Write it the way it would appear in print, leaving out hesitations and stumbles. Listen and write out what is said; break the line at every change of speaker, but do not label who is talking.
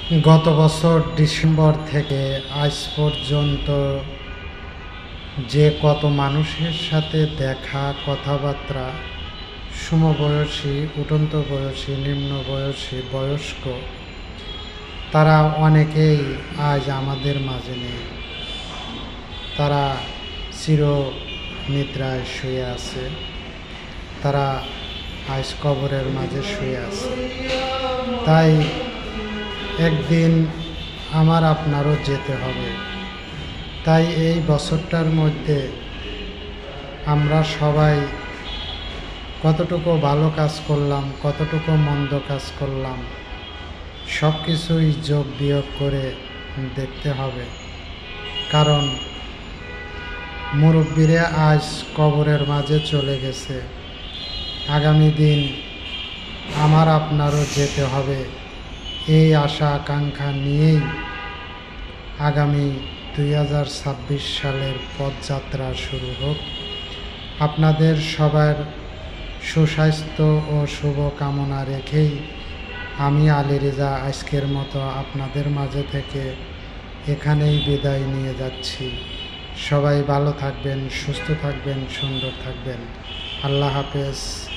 গত বছর ডিসেম্বর থেকে আজ পর্যন্ত যে কত মানুষের সাথে দেখা কথাবার্তা, সমবয়সী, উঠন্ত বয়সী, নিম্ন বয়সী, বয়স্ক, তারা অনেকেই আজ আমাদের মাঝে নেই। তারা চির নিদ্রায় শুয়ে আছে, তারা আজ কবরের মাঝে শুয়ে আছে। তাই একদিন আমার আপনারও যেতে হবে। তাই এই বছরটার মধ্যে আমরা সবাই কতটুকু ভালো কাজ করলাম, কতটুকু মন্দ কাজ করলাম, সব কিছুই যোগ বিয়োগ করে দেখতে হবে। কারণ মুরব্বীরা আজ কবরের মাঝে চলে গেছে। আগামী দিন আমার আপনারও যেতে হবে। এই আশা আকাঙ্ক্ষা নিয়েই আগামী 2026 সালের পথযাত্রা শুরু হোক। আপনাদের সবার সুস্বাস্থ্য ও শুভ কামনা রেখেই আমি আলী রেজা আজকের মতো আপনাদের মাঝে থেকে এখানেই বিদায় নিয়ে যাচ্ছি। সবাই ভালো থাকবেন, সুস্থ থাকবেন, সুন্দর থাকবেন। আল্লাহ হাফেজ।